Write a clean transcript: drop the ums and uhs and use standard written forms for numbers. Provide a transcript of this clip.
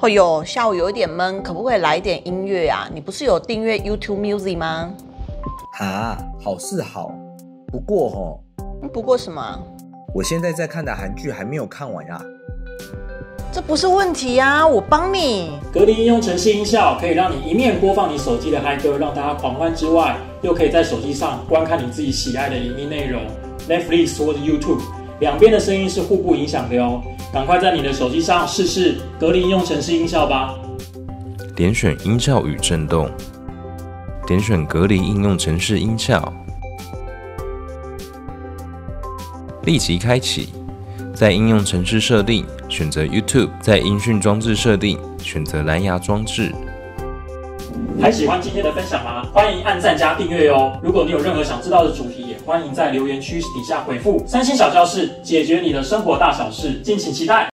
哦哟，下午有一点闷，可不可以来一点音乐啊？你不是有订阅 YouTube Music 吗？哈，好是好，不过不过什么？我现在在看的韩剧还没有看完啊。这不是问题啊，我帮你。隔离应用程式音效可以让你一面播放你手机的嗨歌，让大家狂欢之外，又可以在手机上观看你自己喜爱的影音内容 ，Netflix 或者 YouTube， 两边的声音是互不影响的哦。赶快在你的手机上试试隔离应用程式音效吧。点选音效与震动，点选隔离应用程式音效，立即开启。在应用程式设定选择 YouTube， 在音讯装置设定选择蓝牙装置。还喜欢今天的分享吗？欢迎按赞加订阅哦！如果你有任何想知道的主题，也欢迎在留言区底下回复。3星小教室，解决你的生活大小事，敬请期待。